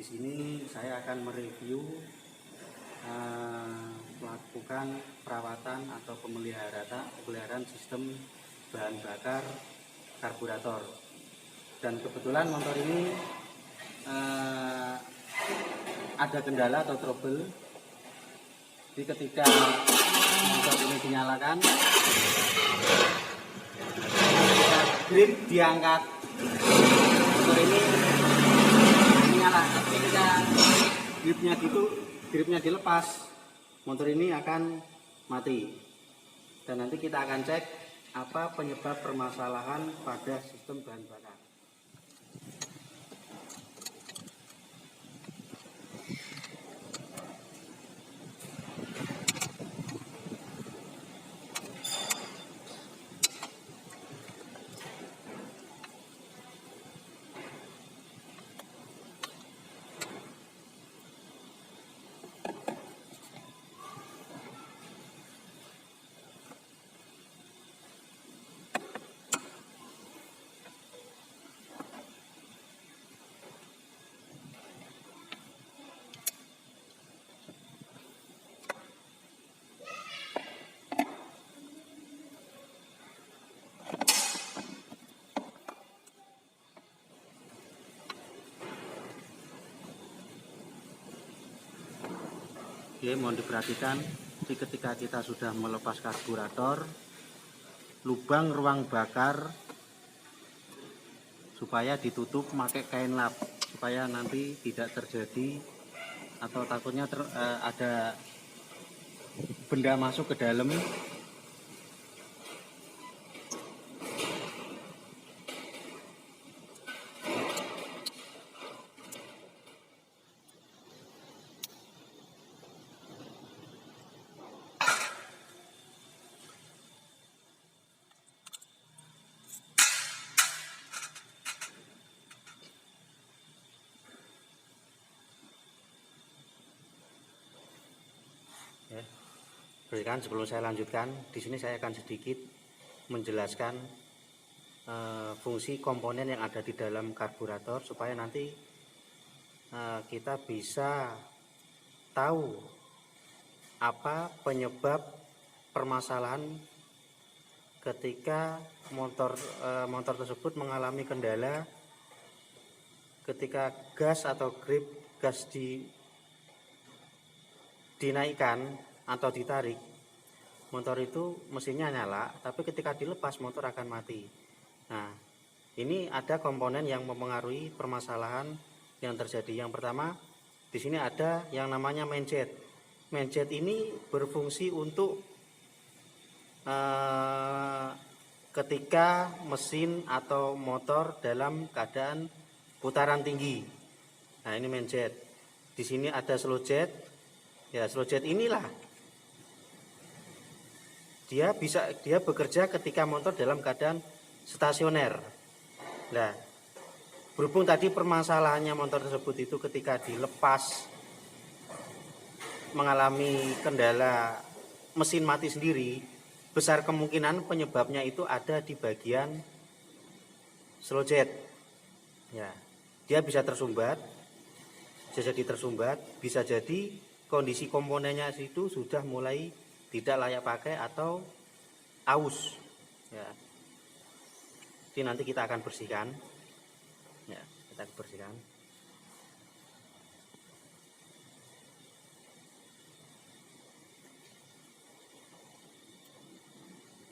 Di sini saya akan mereview melakukan perawatan atau pemeliharaan sistem bahan bakar karburator. Dan kebetulan motor ini ada kendala atau trouble. Jadi ketika motor ini dinyalakan, grip diangkat, motor ini menyala. Tapi ketika gripnya dilepas, motor ini akan mati. Dan nanti kita akan cek apa penyebab permasalahan pada sistem bahan bakar. Oke, mohon diperhatikan, ketika kita sudah melepas karburator, lubang ruang bakar supaya ditutup pakai kain lap, supaya nanti tidak terjadi atau takutnya ada benda masuk ke dalam. Berikan sebelum saya lanjutkan, di sini saya akan sedikit menjelaskan fungsi komponen yang ada di dalam karburator supaya nanti kita bisa tahu apa penyebab permasalahan ketika motor tersebut mengalami kendala ketika gas atau grip gas dinaikkan atau ditarik, motor itu mesinnya nyala, tapi ketika dilepas motor akan mati. Nah, ini ada komponen yang mempengaruhi permasalahan yang terjadi. Yang pertama, di sini ada yang namanya main-jet. Main-jet ini berfungsi untuk ketika mesin atau motor dalam keadaan putaran tinggi. Nah, ini main-jet. Di sini ada slow jet. Ya, slow jet inilah dia bekerja ketika motor dalam keadaan stasioner. Nah, berhubung tadi permasalahannya motor tersebut itu ketika dilepas mengalami kendala mesin mati sendiri, besar kemungkinan penyebabnya itu ada di bagian slow jet. Ya, dia bisa tersumbat, bisa jadi kondisi komponennya itu sudah mulai tidak layak pakai atau aus. Ya. Jadi nanti kita akan bersihkan. Ya, kita akan bersihkan.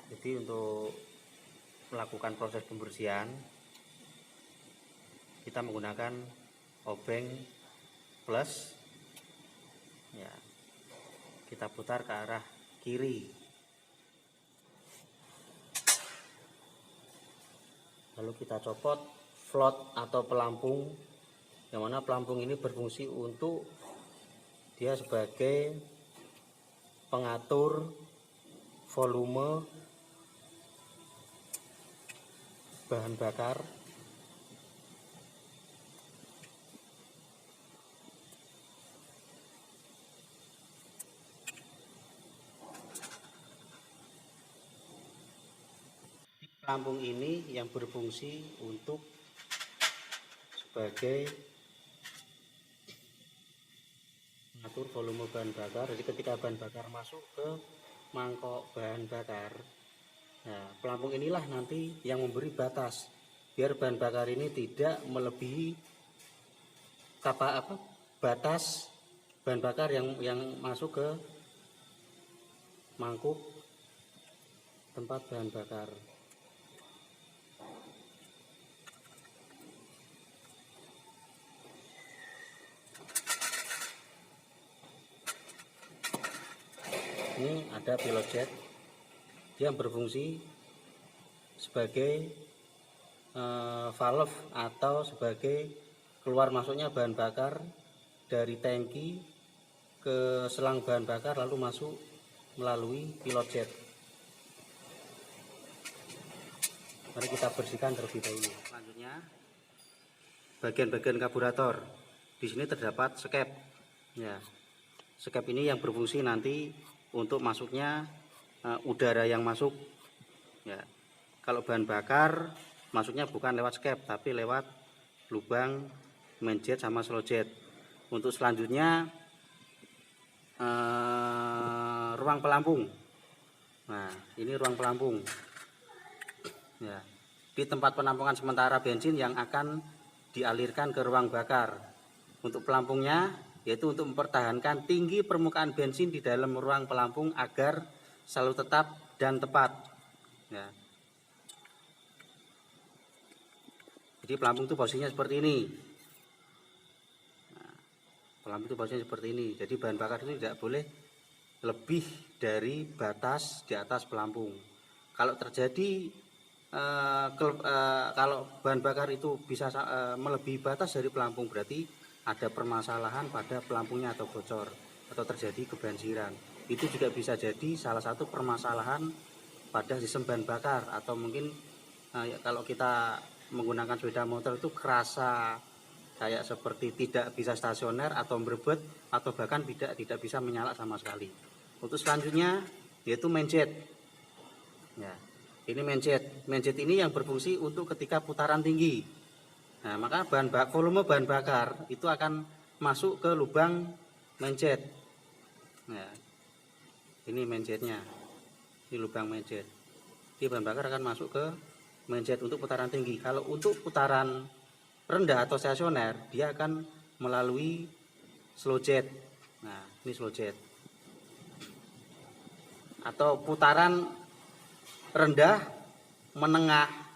Jadi untuk melakukan proses pembersihan, kita menggunakan obeng plus. Ya, kita putar ke arah kiri, lalu kita copot float atau pelampung, yang mana pelampung ini berfungsi untuk dia sebagai pengatur volume bahan bakar. Pelampung ini yang berfungsi untuk sebagai mengatur volume bahan bakar. Jadi ketika bahan bakar masuk ke mangkok bahan bakar, nah pelampung inilah nanti yang memberi batas biar bahan bakar ini tidak melebihi batas bahan bakar yang masuk ke mangkuk tempat bahan bakar. Ini ada pilot jet yang berfungsi sebagai valve atau sebagai keluar masuknya bahan bakar dari tangki ke selang bahan bakar lalu masuk melalui pilot jet. Mari kita bersihkan terlebih dahulu. Selanjutnya bagian-bagian karburator. Di sini terdapat skep. Ya, skep ini yang berfungsi nanti untuk masuknya udara yang masuk. Ya, kalau bahan bakar masuknya bukan lewat skep tapi lewat lubang main jet sama slow jet. Untuk selanjutnya ruang pelampung. Nah, ini ruang pelampung. Ya, di tempat penampungan sementara bensin yang akan dialirkan ke ruang bakar. Untuk pelampungnya yaitu untuk mempertahankan tinggi permukaan bensin di dalam ruang pelampung agar selalu tetap dan tepat. Ya. Jadi pelampung itu posisinya seperti ini. Nah, pelampung itu posisinya seperti ini. Jadi bahan bakar itu tidak boleh lebih dari batas di atas pelampung. Kalau terjadi kalau bahan bakar itu bisa melebihi batas dari pelampung, berarti ada permasalahan pada pelampungnya atau bocor atau terjadi kebanjiran. Itu juga bisa jadi salah satu permasalahan pada sistem bahan bakar, atau mungkin kalau kita menggunakan sepeda motor itu kerasa kayak seperti tidak bisa stasioner atau berebut atau bahkan tidak bisa menyala sama sekali. Untuk selanjutnya yaitu main jet. Ya, ini main jet. Main jet ini yang berfungsi untuk ketika putaran tinggi. Nah, maka volume bahan bakar itu akan masuk ke lubang main jet. Nah, ini main jetnya. Ini lubang main jet. Jadi bahan bakar akan masuk ke main jet untuk putaran tinggi. Kalau untuk putaran rendah atau stasioner, dia akan melalui slow jet. Nah, ini slow jet. Atau putaran rendah menengah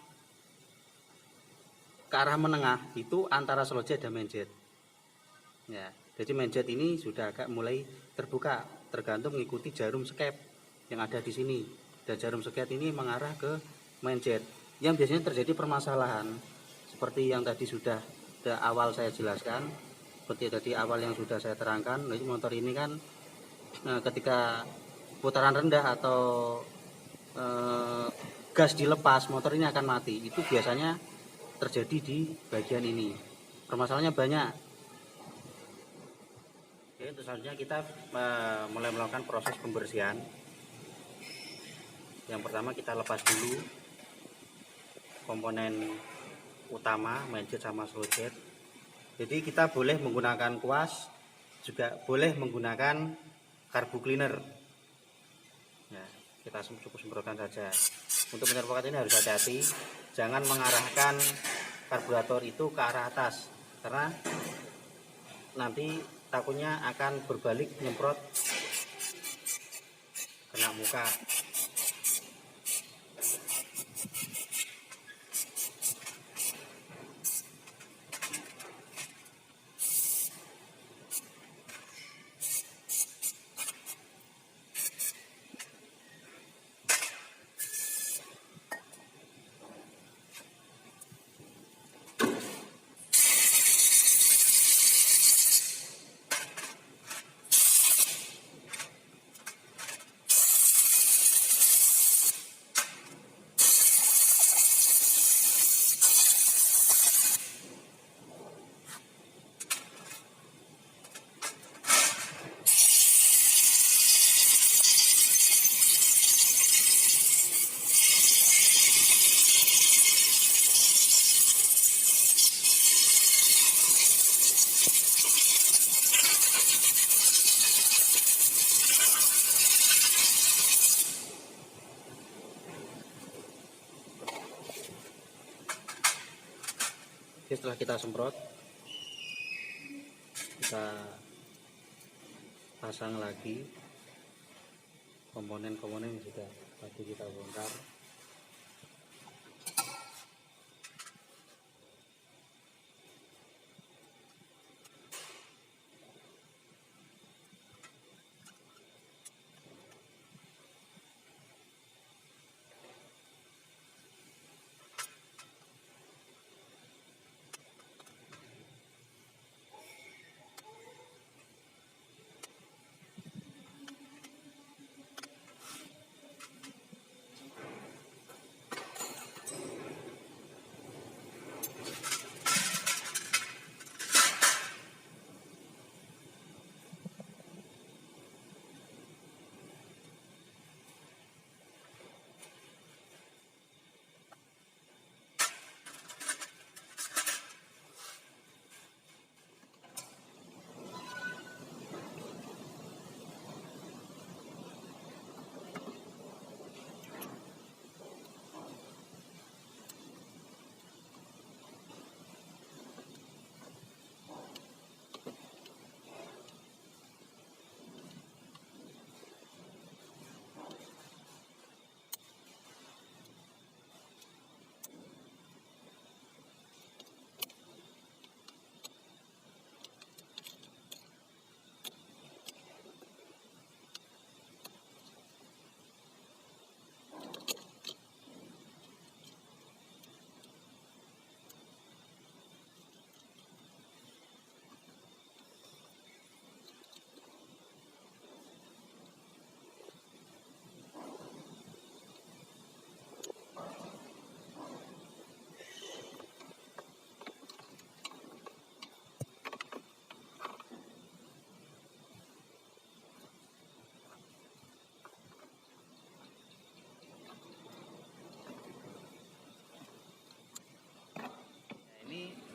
ke arah menengah itu antara slow jet dan main jet. Ya, jadi main jet ini sudah agak mulai terbuka, tergantung mengikuti jarum skep yang ada di sini. Dan jarum skep ini mengarah ke main jet. Yang biasanya terjadi permasalahan seperti yang tadi sudah awal saya jelaskan, seperti tadi awal yang sudah saya terangkan. Jadi motor ini kan ketika putaran rendah atau gas dilepas, motor ini akan mati. Itu biasanya terjadi di bagian ini. Permasalahannya banyak. Oke, untuk selanjutnya kita mulai melakukan proses pembersihan. Yang pertama kita lepas dulu komponen utama main jet sama slow jet. Jadi kita boleh menggunakan kuas, juga boleh menggunakan karbu cleaner. Ya, kita cukup semprotkan saja. Untuk penyemprotan ini harus hati-hati, jangan mengarahkan karburator itu ke arah atas, karena nanti takutnya akan berbalik nyemprot kena muka. Oke, setelah kita semprot, kita pasang lagi komponen-komponen yang sudah tadi kita bongkar.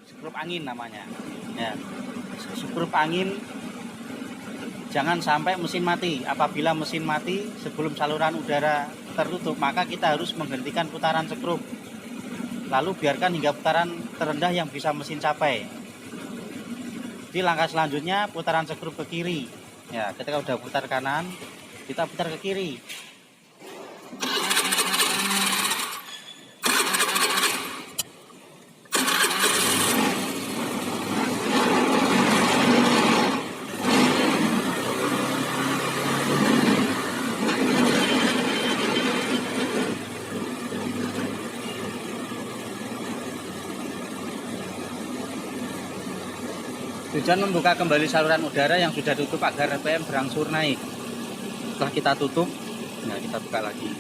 Skrup angin namanya ya. Skrup angin jangan sampai mesin mati. Apabila mesin mati sebelum saluran udara tertutup, maka kita harus menghentikan putaran skrup, lalu biarkan hingga putaran terendah yang bisa mesin capai. Jadi langkah selanjutnya putaran skrup ke kiri ya. Ketika udah putar kanan, kita putar ke kiri. Tujuan membuka kembali saluran udara yang sudah tutup agar RPM berangsur naik. Setelah kita tutup, nah kita buka lagi.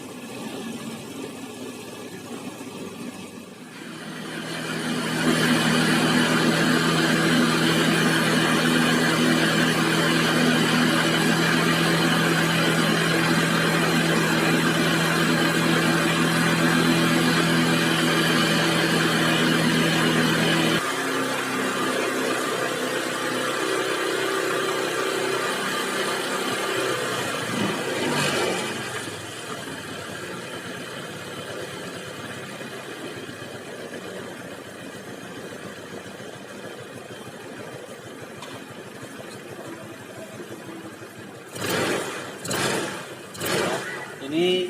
Ini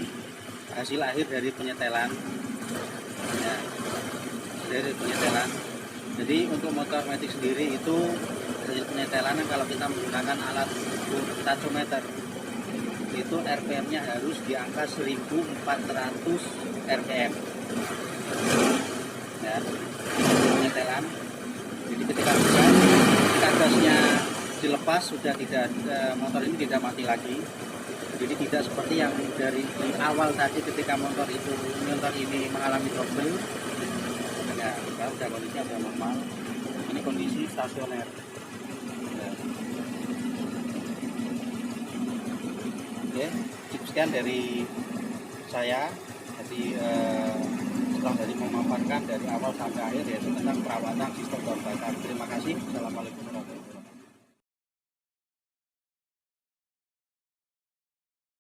hasil akhir dari penyetelan ya, dari penyetelan. Jadi untuk motor matic sendiri itu hasil penyetelan kalau kita menggunakan alat tachometer itu RPM-nya harus di angka 1400 RPM ya, penyetelan. Jadi ketika gasnya dilepas sudah tidak, motor ini tidak mati lagi. Jadi tidak seperti yang dari di awal tadi ketika motor ini mengalami trouble ya, sudah kondisinya sudah normal. Ini kondisi stasioner ya. Oke, sekian dari saya. Jadi setelah dari memaparkan dari awal sampai akhir yaitu tentang perawatan sistem bor bakar. Terima kasih. Assalamualaikum warahmatullahi wabarakatuh.